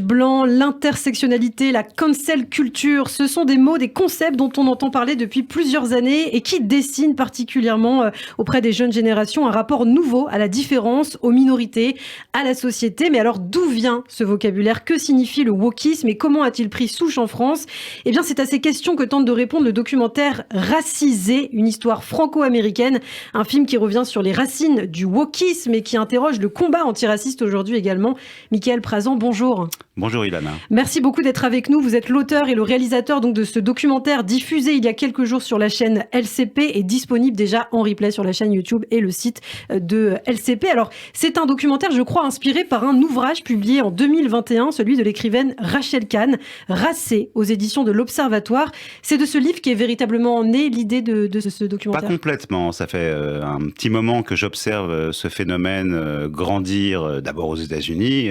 Blanc, l'intersectionnalité, la cancel culture, ce sont des mots, des concepts dont on entend parler depuis plusieurs années et qui dessinent particulièrement auprès des jeunes générations un rapport nouveau à la différence, aux minorités, à la société. Mais alors d'où vient ce vocabulaire? Que signifie le wokisme et comment a-t-il pris souche en France? Eh bien c'est à ces questions que tente de répondre le documentaire Racisé, une histoire franco-américaine, un film qui revient sur les racines du wokisme et qui interroge le combat antiraciste aujourd'hui également. Mickaël Prazan, bonjour. Bonjour Ilana. Merci beaucoup d'être avec nous. Vous êtes l'auteur et le réalisateur donc de ce documentaire diffusé il y a quelques jours sur la chaîne LCP et disponible déjà en replay sur la chaîne YouTube et le site de LCP. Alors, c'est un documentaire, je crois, inspiré par un ouvrage publié en 2021, celui de l'écrivaine Rachel Kahn, Racé, aux éditions de l'Observatoire. C'est de ce livre qui est véritablement né l'idée de ce documentaire. Pas complètement. Ça fait un petit moment que j'observe ce phénomène grandir d'abord aux États-Unis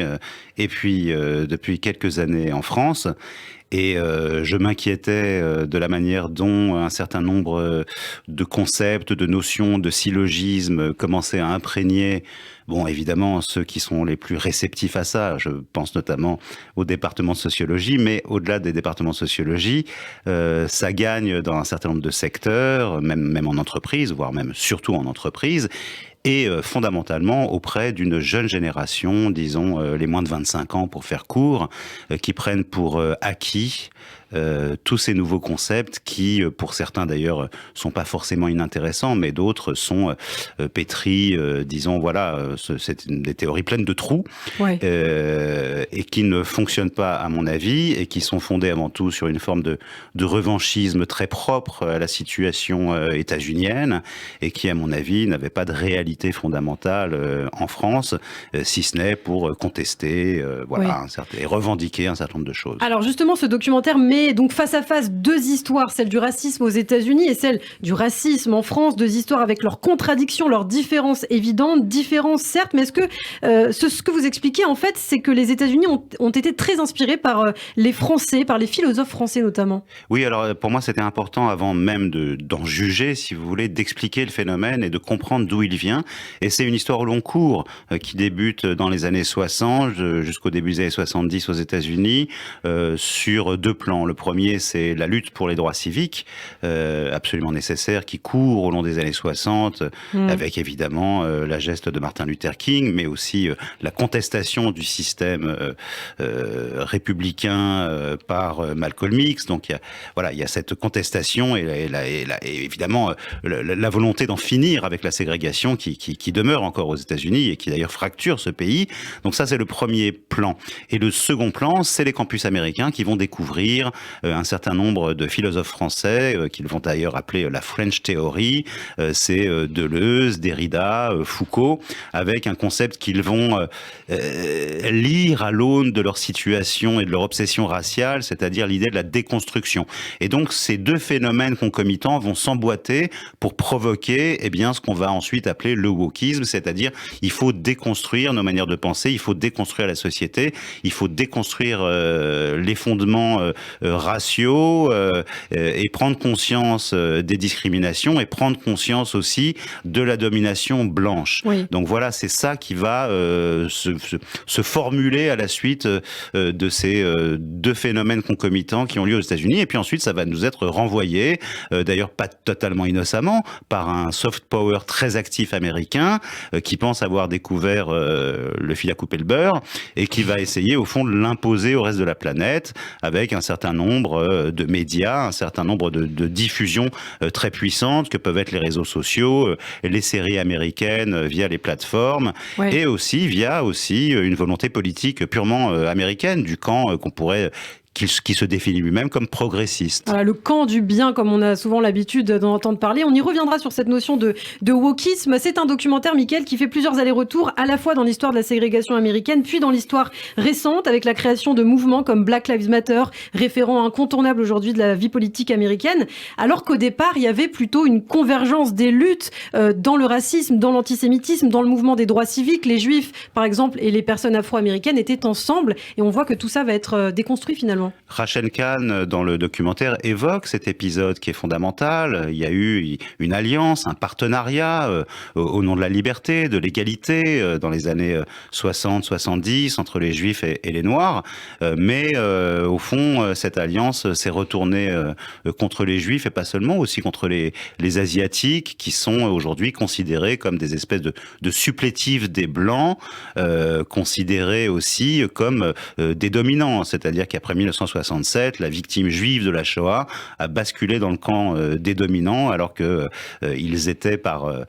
et puis depuis quelques années en France. Et je m'inquiétais de la manière dont un certain nombre de concepts, de notions, de syllogismes commençaient à imprégner, bon, évidemment, ceux qui sont les plus réceptifs à ça. Je pense notamment au département de sociologie, mais au-delà des départements de sociologie, ça gagne dans un certain nombre de secteurs, même en entreprise, voire même surtout en entreprise. Et fondamentalement auprès d'une jeune génération, disons les moins de 25 ans pour faire court, qui prennent pour acquis tous ces nouveaux concepts qui, pour certains d'ailleurs, sont pas forcément inintéressants, mais d'autres sont pétris, disons, voilà, c'est des théories pleines de trous, Ouais. Et qui ne fonctionnent pas, à mon avis, et qui sont fondées avant tout sur une forme de revanchisme très propre à la situation états-unienne, et qui, à mon avis, n'avait pas de réalité fondamentale en France, si ce n'est pour contester, voilà, Ouais. et revendiquer un certain nombre de choses. Alors justement, ce documentaire met donc face à face deux histoires, celle du racisme aux États-Unis et celle du racisme en France, deux histoires avec leurs contradictions, leurs différences évidentes, différences certes, mais est-ce que ce que vous expliquez en fait, c'est que les États-Unis ont été très inspirés par les Français, par les philosophes français notamment? Oui, alors pour moi c'était important avant même d'en juger, si vous voulez, d'expliquer le phénomène et de comprendre d'où il vient. Et c'est une histoire au long cours qui débute dans les années 60 jusqu'au début des années 70 aux États-Unis sur deux plans. Le premier, c'est la lutte pour les droits civiques, absolument nécessaire, qui court au long des années 60, avec évidemment la geste de Martin Luther King, mais aussi la contestation du système républicain par Malcolm X. Donc il y a cette contestation et évidemment la volonté d'en finir avec la ségrégation qui demeure encore aux États-Unis et qui d'ailleurs fracture ce pays. Donc ça, c'est le premier plan. Et le second plan, c'est les campus américains qui vont découvrir un certain nombre de philosophes français qu'ils vont d'ailleurs appeler la French Theory. C'est Deleuze, Derrida, Foucault, avec un concept qu'ils vont lire à l'aune de leur situation et de leur obsession raciale, c'est-à-dire l'idée de la déconstruction. Et donc ces deux phénomènes concomitants vont s'emboîter pour provoquer ce qu'on va ensuite appeler le wokisme, c'est-à-dire il faut déconstruire nos manières de penser, il faut déconstruire la société, il faut déconstruire les fondements raciaux et prendre conscience des discriminations et prendre conscience aussi de la domination blanche. Oui. Donc voilà, c'est ça qui va se formuler à la suite de ces deux phénomènes concomitants qui ont lieu aux États-Unis. Et puis ensuite, ça va nous être renvoyé, d'ailleurs pas totalement innocemment, par un soft power très actif américain qui pense avoir découvert le fil à couper le beurre et qui va essayer au fond de l'imposer au reste de la planète avec un certain nombre de médias, un certain nombre de diffusions très puissantes que peuvent être les réseaux sociaux, les séries américaines via les plateformes, Ouais. et aussi via une volonté politique purement américaine du camp qu'on pourrait qui se définit lui-même comme progressiste. Voilà, le camp du bien, comme on a souvent l'habitude d'en entendre parler. On y reviendra sur cette notion de wokisme. C'est un documentaire, Mickaël, qui fait plusieurs allers-retours, à la fois dans l'histoire de la ségrégation américaine, puis dans l'histoire récente, avec la création de mouvements comme Black Lives Matter, référent incontournable aujourd'hui de la vie politique américaine, alors qu'au départ, il y avait plutôt une convergence des luttes dans le racisme, dans l'antisémitisme, dans le mouvement des droits civiques. Les Juifs, par exemple, et les personnes afro-américaines étaient ensemble, et on voit que tout ça va être déconstruit finalement. justement. Rachel Kahn, dans le documentaire, évoque cet épisode qui est fondamental. Il y a eu une alliance, un partenariat au nom de la liberté, de l'égalité, dans les années 60-70, entre les Juifs et les Noirs. Mais au fond, cette alliance s'est retournée contre les Juifs, et pas seulement, aussi contre les Asiatiques, qui sont aujourd'hui considérés comme des espèces de supplétifs des Blancs, considérés aussi comme des dominants. C'est-à-dire qu'après 1967, la victime juive de la Shoah a basculé dans le camp des dominants, alors que ils étaient par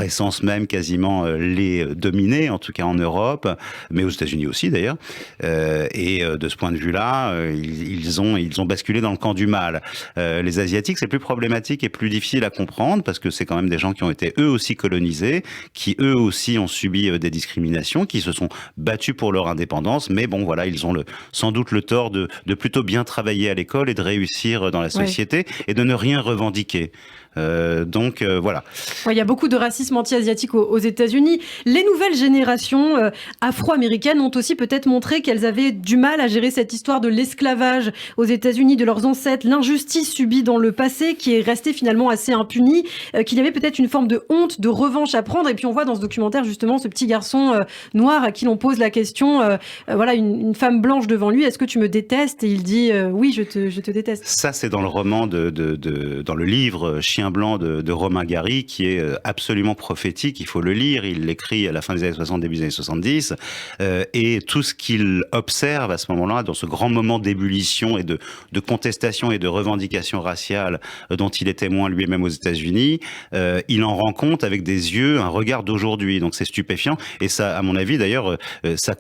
essence même quasiment les dominés, en tout cas en Europe, mais aux États-Unis aussi d'ailleurs. Et de ce point de vue-là, ils ont basculé dans le camp du mal. Les Asiatiques, c'est plus problématique et plus difficile à comprendre, parce que c'est quand même des gens qui ont été eux aussi colonisés, qui eux aussi ont subi des discriminations, qui se sont battus pour leur indépendance, mais bon voilà, ils ont sans doute le tort de plutôt bien travailler à l'école et de réussir dans la société et de ne rien revendiquer. Donc voilà. Il y a beaucoup de racisme anti-asiatique aux États-Unis. Les nouvelles générations afro-américaines ont aussi peut-être montré qu'elles avaient du mal à gérer cette histoire de l'esclavage aux États-Unis, de leurs ancêtres, l'injustice subie dans le passé qui est restée finalement assez impunie, qu'il y avait peut-être une forme de honte, de revanche à prendre. Et puis on voit dans ce documentaire justement ce petit garçon noir à qui l'on pose la question, voilà, une femme blanche devant lui, est-ce que tu me détestes? Et il dit oui, je te déteste. Ça, c'est dans le roman dans le livre Chien blanc de Romain Gary, qui est absolument prophétique. Il faut le lire. Il l'écrit à la fin des années 60, début des années 70. Et tout ce qu'il observe à ce moment-là, dans ce grand moment d'ébullition et de contestation et de revendication raciale dont il est témoin lui-même aux États-Unis, il en rend compte avec des yeux, un regard d'aujourd'hui. Donc c'est stupéfiant. Et ça, à mon avis, d'ailleurs, ça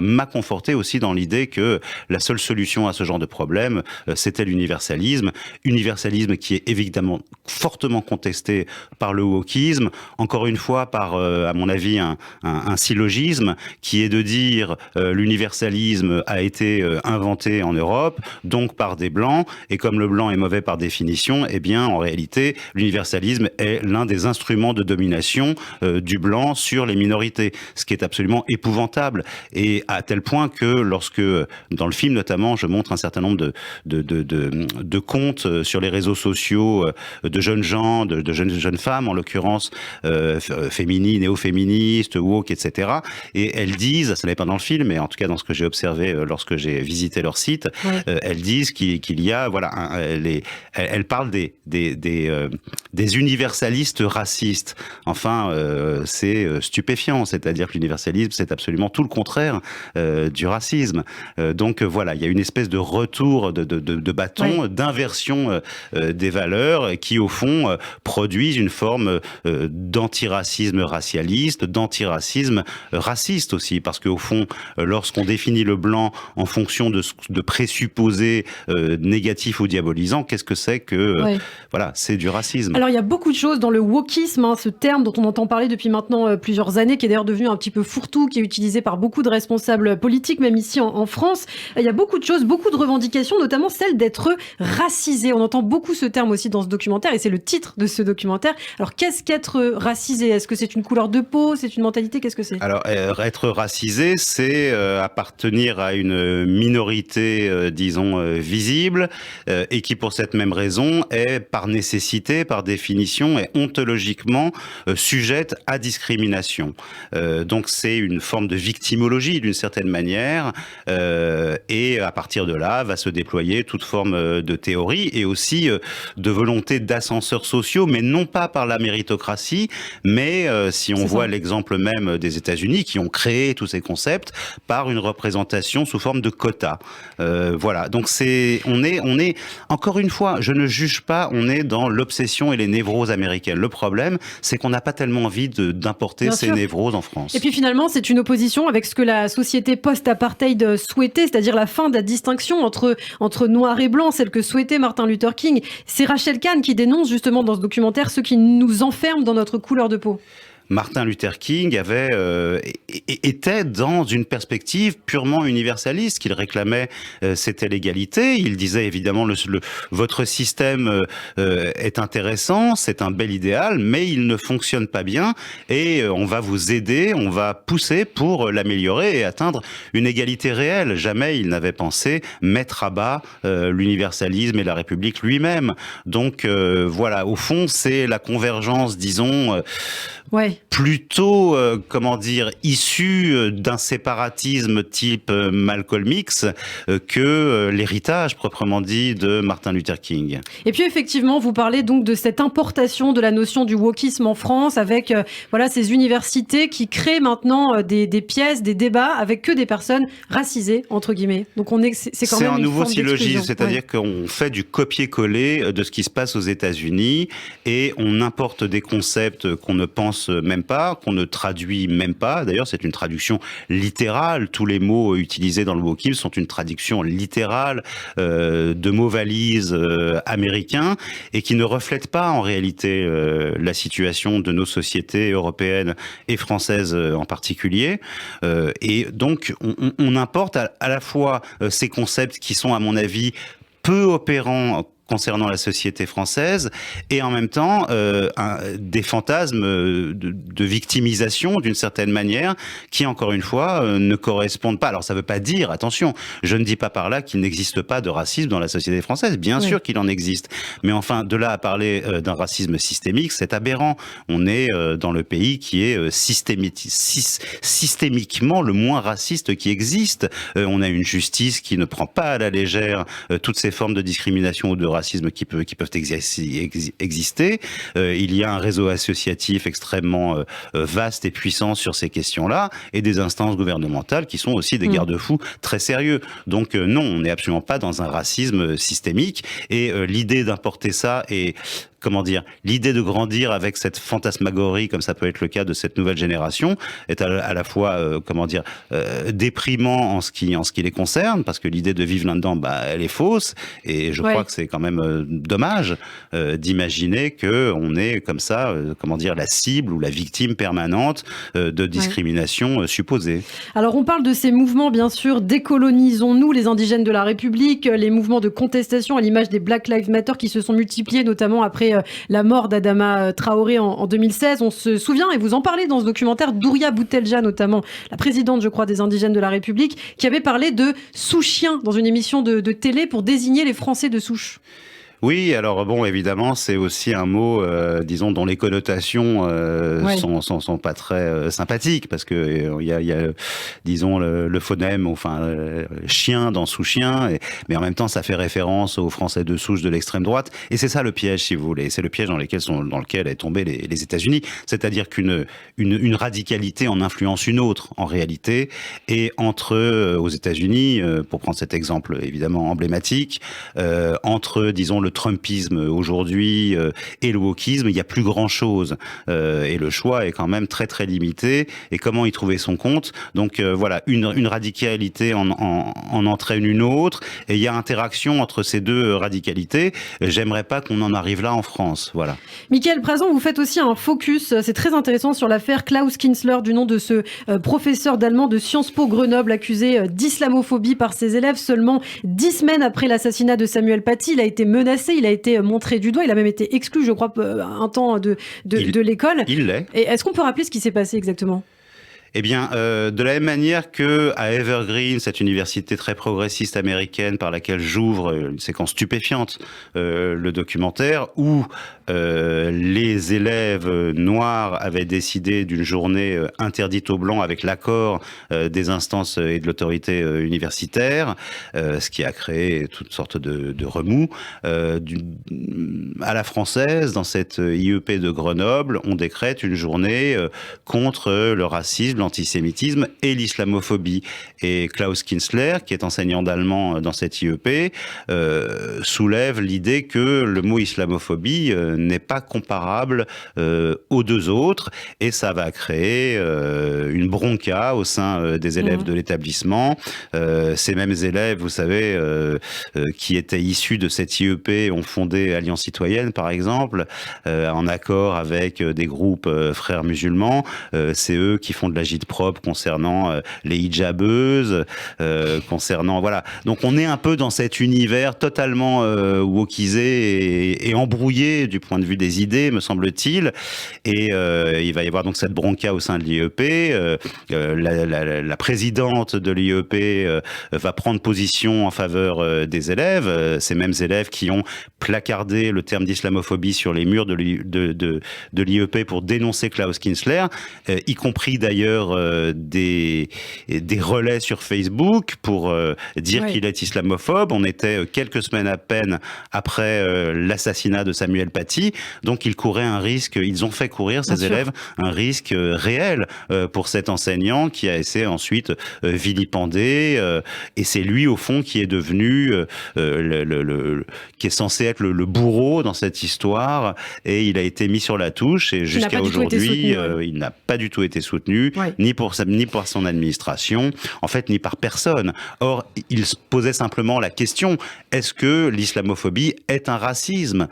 m'a conforté aussi dans l'idée que la seule solution à ce genre de problème, c'était l'universalisme. Universalisme qui est évidemment fortement contesté par le wokisme, encore une fois par, à mon avis, un syllogisme qui est de dire l'universalisme a été inventé en Europe, donc par des blancs, et comme le blanc est mauvais par définition, eh bien en réalité l'universalisme est l'un des instruments de domination du blanc sur les minorités, ce qui est absolument épouvantable, et à tel point que lorsque, dans le film notamment, je montre un certain nombre de comptes sur les réseaux sociaux de jeunes gens, de jeunes femmes, en l'occurrence féminines, néo-féministes, woke, etc. Et elles disent, ça n'est pas dans le film, mais en tout cas dans ce que j'ai observé lorsque j'ai visité leur site, elles disent qu'il y a, voilà, elles parlent des universalistes racistes. Enfin, c'est stupéfiant, c'est-à-dire que l'universalisme, c'est absolument tout le contraire du racisme. Donc voilà, il y a une espèce de retour de bâton, d'inversion des valeurs qui, au fond, produisent une forme d'antiracisme racialiste, d'antiracisme raciste aussi, parce qu'au fond, lorsqu'on définit le blanc en fonction de présupposés négatifs ou diabolisants, qu'est-ce que c'est que... Voilà, c'est du racisme. Alors, il y a beaucoup de choses dans le wokisme, ce terme dont on entend parler depuis maintenant plusieurs années, qui est d'ailleurs devenu un petit peu fourre-tout, qui est utilisé par beaucoup de responsables politiques, même ici en France. Il y a beaucoup de choses, beaucoup de revendications, notamment celle d'être racisé. On entend beaucoup ce terme aussi dans ce documentaire, et c'est le titre de ce documentaire. Alors, qu'est-ce qu'être racisé? Est-ce que c'est une couleur de peau? C'est une mentalité? Qu'est-ce que c'est? Alors, être racisé, c'est appartenir à une minorité, disons, visible, et qui, pour cette même raison, est par nécessité, par définition, et ontologiquement sujette à discrimination. Donc, c'est une forme de victimologie, d'une certaine manière, et à partir de là, va se déployer toute forme de théorie, et aussi de volonté d'ascenseurs sociaux, mais non pas par la méritocratie, mais si on voit l'exemple même des États-Unis qui ont créé tous ces concepts par une représentation sous forme de quotas. Voilà. Donc on est encore une fois, je ne juge pas, on est dans l'obsession et les névroses américaines. Le problème, c'est qu'on n'a pas tellement envie d'importer ces névroses en France. Et puis finalement, c'est une opposition avec ce que la société post-apartheid souhaitait, c'est-à-dire la fin de la distinction entre noir et blanc, celle que souhaitait Martin Luther King. C'est Rachel Kahn qui dénonce justement dans ce documentaire ceux qui nous enferment dans notre couleur de peau. Martin Luther King était dans une perspective purement universaliste, qu'il réclamait, c'était l'égalité. Il disait évidemment votre système est intéressant, c'est un bel idéal, mais il ne fonctionne pas bien et on va vous aider, on va pousser pour l'améliorer et atteindre une égalité réelle. Jamais il n'avait pensé mettre à bas l'universalisme et la République lui-même. Donc voilà, au fond, c'est la convergence, disons, plutôt, issue d'un séparatisme type Malcolm X que l'héritage proprement dit de Martin Luther King. Et puis effectivement, vous parlez donc de cette importation de la notion du wokisme en France avec ces universités qui créent maintenant des pièces, des débats avec que des personnes racisées, entre guillemets. Donc c'est un nouveau syllogisme, c'est-à-dire qu'on fait du copier-coller de ce qui se passe aux États-Unis et on importe des concepts qu'on ne pense même pas, qu'on ne traduit même pas. D'ailleurs, c'est une traduction littérale. Tous les mots utilisés dans le wokisme sont une traduction littérale de mots valises américains et qui ne reflètent pas en réalité la situation de nos sociétés européennes et françaises en particulier. Et donc, on importe à la fois ces concepts qui sont, à mon avis, peu opérants concernant la société française, et en même temps des fantasmes de victimisation d'une certaine manière qui, encore une fois, ne correspondent pas. Alors ça ne veut pas dire, attention, je ne dis pas par là qu'il n'existe pas de racisme dans la société française, bien sûr qu'il en existe, mais enfin, de là à parler d'un racisme systémique, c'est aberrant. On est dans le pays qui est systémiquement le moins raciste qui existe. On a une justice qui ne prend pas à la légère toutes ces formes de discrimination ou de racisme qui peuvent exister. Il y a un réseau associatif extrêmement vaste et puissant sur ces questions-là, et des instances gouvernementales qui sont aussi des garde-fous très sérieux. Donc non, on n'est absolument pas dans un racisme systémique, et l'idée d'importer ça est... l'idée de grandir avec cette fantasmagorie, comme ça peut être le cas de cette nouvelle génération, est à la fois, déprimant en ce qui les concerne, parce que l'idée de vivre là-dedans, elle est fausse, et je crois que c'est quand même dommage d'imaginer que on est comme ça, la cible ou la victime permanente de discrimination supposée. Alors on parle de ces mouvements, bien sûr, décolonisons-nous, les indigènes de la République, les mouvements de contestation à l'image des Black Lives Matter qui se sont multipliés, notamment après la mort d'Adama Traoré en 2016. On se souvient, et vous en parlez dans ce documentaire, d'Ouria Boutelja notamment, la présidente, je crois, des indigènes de la République, qui avait parlé de sous-chiens dans une émission de télé pour désigner les Français de souche. Oui, alors bon, évidemment, c'est aussi un mot, disons, dont les connotations sont pas très sympathiques, parce que il y a, disons, le phonème, chien dans sous-chien, mais en même temps, ça fait référence aux Français de souche de l'extrême droite, et c'est ça le piège, si vous voulez. C'est le piège dans lequel est tombé les États-Unis, c'est-à-dire qu'une radicalité en influence une autre, en réalité, et aux États-Unis, pour prendre cet exemple évidemment emblématique, entre, disons, le Trumpisme aujourd'hui et le wokisme, il n'y a plus grand-chose. Et le choix est quand même très très limité. Et comment y trouver son compte? Donc une radicalité en entraîne une autre. Et il y a interaction entre ces deux radicalités. J'aimerais pas qu'on en arrive là en France. Voilà. Mickaël Prazan, vous faites aussi un focus, c'est très intéressant, sur l'affaire Klaus Kinsler, du nom de ce professeur d'allemand de Sciences Po Grenoble, accusé d'islamophobie par ses élèves. Seulement 10 semaines après l'assassinat de Samuel Paty, il a été menacé, il a été montré du doigt, il a même été exclu, je crois, un temps de l'école. Il l'est. Et est-ce qu'on peut rappeler ce qui s'est passé exactement ? Eh bien, de la même manière que à Evergreen, cette université très progressiste américaine par laquelle j'ouvre une séquence stupéfiante, le documentaire, où les élèves noirs avaient décidé d'une journée interdite aux blancs avec l'accord des instances et de l'autorité universitaire, ce qui a créé toutes sortes de remous. À la française, dans cette IEP de Grenoble, on décrète une journée contre le racisme, l'antisémitisme et l'islamophobie. Et Klaus Kinzler, qui est enseignant d'allemand dans cette IEP, soulève l'idée que le mot islamophobie n'est pas comparable aux deux autres, et ça va créer une bronca au sein des élèves de l'établissement. Ces mêmes élèves, vous savez, qui étaient issus de cette IEP ont fondé Alliance Citoyenne, par exemple, en accord avec des groupes frères musulmans. C'est eux qui font de l'agit-prop concernant les hijabeuses, concernant... Voilà. Donc on est un peu dans cet univers totalement wokisé et embrouillé du point de vue des idées, me semble-t-il. Et il va y avoir donc cette bronca au sein de l'IEP. La présidente de l'IEP va prendre position en faveur des élèves, ces mêmes élèves qui ont placardé le terme d'islamophobie sur les murs de l'IEP pour dénoncer Klaus Kinzler, y compris d'ailleurs des relais sur Facebook pour dire qu'il est islamophobe. On était quelques semaines à peine après l'assassinat de Samuel Paty, donc ils ont fait courir, ces élèves, un risque réel pour cet enseignant qui a été ensuite vilipendé, et c'est lui au fond qui est devenu qui est censé être le bourreau dans cette histoire, et il a été mis sur la touche, et jusqu'à aujourd'hui il n'a pas du tout été soutenu, ni pour son administration, en fait, ni par personne. Or, il se posait simplement la question, est-ce que l'islamophobie est un racisme?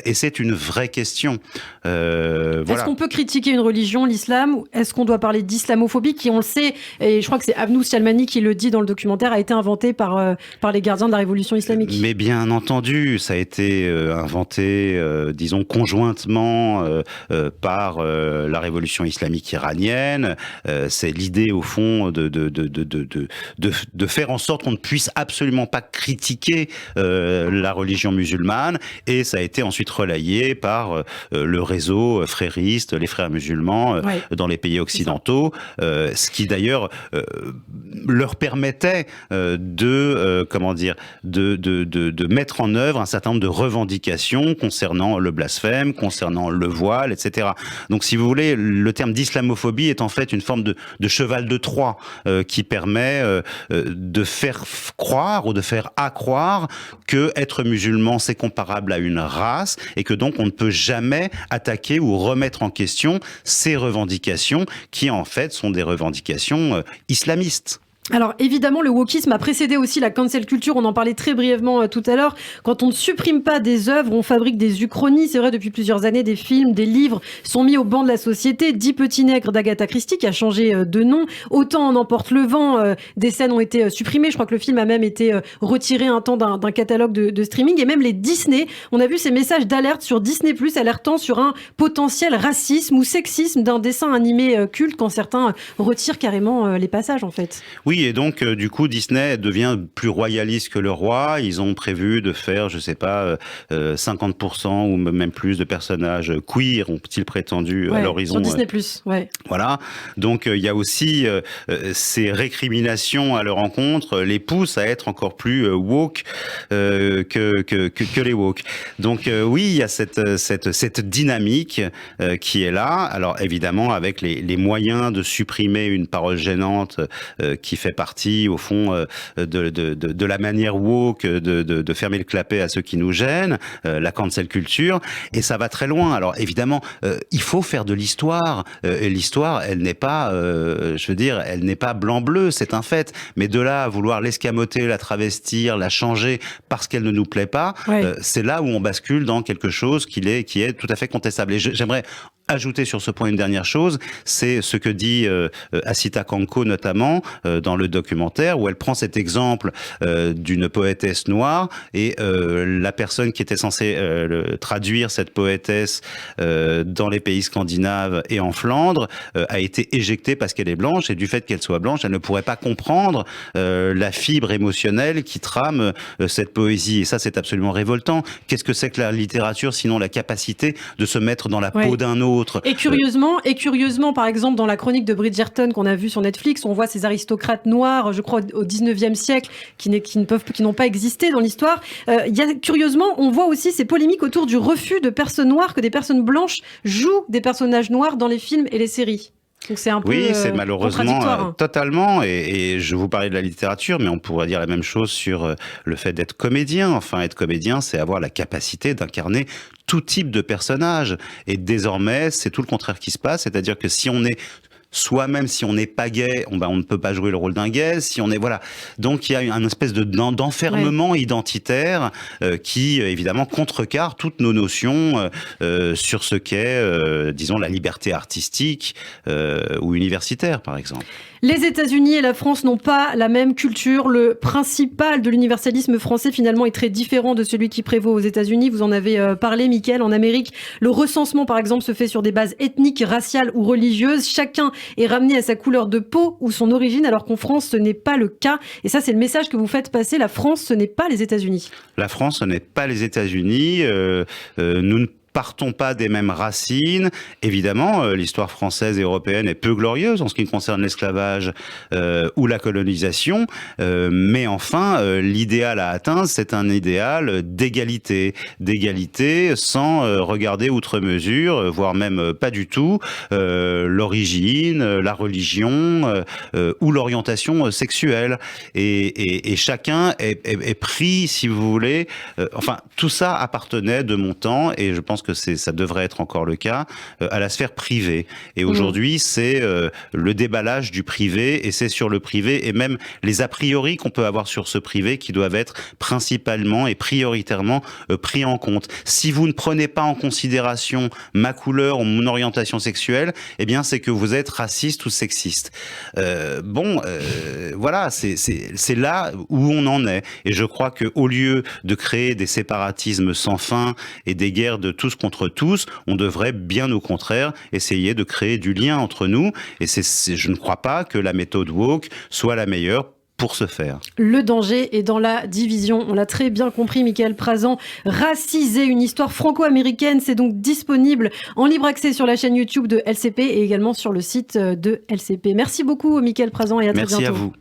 Et c'est une vraie question. Voilà. Est-ce qu'on peut critiquer une religion, l'islam, ou est-ce qu'on doit parler d'islamophobie, qui, on le sait, et je crois que c'est Avnous Shalmani qui le dit dans le documentaire, a été inventé par les gardiens de la révolution islamique? Mais bien entendu, ça a été inventé, disons, conjointement par la révolution islamique iranienne. C'est l'idée, au fond, de faire en sorte qu'on ne puisse absolument pas critiquer la religion musulmane, et ça a été ensuite relayé par le réseau frériste, les frères musulmans dans les pays occidentaux, ce qui d'ailleurs leur permettait de mettre en œuvre un certain nombre de revendications concernant le blasphème, concernant le voile, etc. Donc, si vous voulez, le terme d'islamophobie est en fait une forme de cheval de Troie qui permet de faire croire ou de faire accroire que être musulman, c'est comparable à une race, et que donc on ne peut jamais attaquer ou remettre en question ces revendications qui, en fait, sont des revendications islamistes. Alors évidemment, le wokisme a précédé aussi la cancel culture, on en parlait très brièvement tout à l'heure. Quand on ne supprime pas des œuvres, on fabrique des uchronies. C'est vrai, depuis plusieurs années, des films, des livres sont mis au banc de la société. 10 petits nègres d'Agatha Christie, qui a changé de nom. Autant en emporte le vent, des scènes ont été supprimées. Je crois que le film a même été retiré un temps d'un catalogue de streaming. Et même les Disney, on a vu ces messages d'alerte sur Disney+, alertant sur un potentiel racisme ou sexisme d'un dessin animé culte, quand certains retirent carrément les passages, en fait. Oui, et donc, du coup, Disney devient plus royaliste que le roi. Ils ont prévu de faire, je sais pas, 50% ou même plus de personnages queer, ont-ils prétendu, à l'horizon. Sur Disney+, Voilà. Donc, il y a aussi ces récriminations à leur encontre les poussent à être encore plus woke que les woke. Donc, oui, il y a cette dynamique qui est là. Alors, évidemment, avec les moyens de supprimer une parole gênante qui fait partie, au fond, de la manière woke de fermer le clapet à ceux qui nous gênent, la cancel culture, et ça va très loin. Alors évidemment, il faut faire de l'histoire, et l'histoire, elle n'est pas, elle n'est pas blanc-bleu, c'est un fait, mais de là à vouloir l'escamoter, la travestir, la changer parce qu'elle ne nous plaît pas, c'est là où on bascule dans quelque chose qui est tout à fait contestable. Et j'aimerais ajouter sur ce point une dernière chose, c'est ce que dit Asita Kanko notamment dans le documentaire, où elle prend cet exemple d'une poétesse noire, et la personne qui était censée traduire cette poétesse dans les pays scandinaves et en Flandre a été éjectée parce qu'elle est blanche, et du fait qu'elle soit blanche, elle ne pourrait pas comprendre la fibre émotionnelle qui trame cette poésie, et ça c'est absolument révoltant. Qu'est-ce que c'est que la littérature sinon la capacité de se mettre dans la peau d'un autre? Et curieusement, par exemple, dans la chronique de Bridgerton qu'on a vue sur Netflix, on voit ces aristocrates noirs, je crois, au 19e siècle, qui n'ont pas existé dans l'histoire. Curieusement, on voit aussi ces polémiques autour du refus de personnes noires, que des personnes blanches jouent des personnages noirs dans les films et les séries. Donc c'est un peu Oui, c'est malheureusement contradictoire. totalement, et je vous parlais de la littérature, mais on pourrait dire la même chose sur le fait d'être comédien. Enfin, être comédien, c'est avoir la capacité d'incarner tout type de personnage. Et désormais, c'est tout le contraire qui se passe, c'est-à-dire que si on est soi-même, si on n'est pas gay, on ne peut pas jouer le rôle d'un gay. Si on est voilà, donc il y a une espèce d'enfermement identitaire qui évidemment contrecarre toutes nos notions sur ce qu'est, disons, la liberté artistique ou universitaire, par exemple. Les États-Unis et la France n'ont pas la même culture. Le principal de l'universalisme français, finalement, est très différent de celui qui prévaut aux États-Unis. Vous en avez parlé, Mickaël. En Amérique, le recensement, par exemple, se fait sur des bases ethniques, raciales ou religieuses. Chacun est ramené à sa couleur de peau ou son origine, alors qu'en France, ce n'est pas le cas. Et ça, c'est le message que vous faites passer. La France, ce n'est pas les États-Unis. La France, ce n'est pas les États-Unis. Nous ne partons pas des mêmes racines. Évidemment, l'histoire française et européenne est peu glorieuse en ce qui concerne l'esclavage ou la colonisation, mais enfin, l'idéal à atteindre, c'est un idéal d'égalité sans regarder outre mesure, voire même pas du tout, l'origine, la religion ou l'orientation sexuelle. Et chacun est pris, si vous voulez, enfin, tout ça appartenait de mon temps, et je pense que ça devrait être encore le cas, à la sphère privée. Et aujourd'hui, c'est le déballage du privé, et c'est sur le privé, et même les a priori qu'on peut avoir sur ce privé qui doivent être principalement et prioritairement pris en compte. Si vous ne prenez pas en considération ma couleur ou mon orientation sexuelle, eh bien, c'est que vous êtes raciste ou sexiste. Voilà, c'est là où on en est. Et je crois qu'au lieu de créer des séparatismes sans fin et des guerres de tous contre tous, on devrait bien au contraire essayer de créer du lien entre nous. Et je ne crois pas que la méthode woke soit la meilleure pour ce faire. Le danger est dans la division. On l'a très bien compris, Mickaël Prazan. Racisé, une histoire franco-américaine, c'est donc disponible en libre accès sur la chaîne YouTube de LCP et également sur le site de LCP. Merci beaucoup, Mickaël Prazan, et à très bientôt. Merci à vous.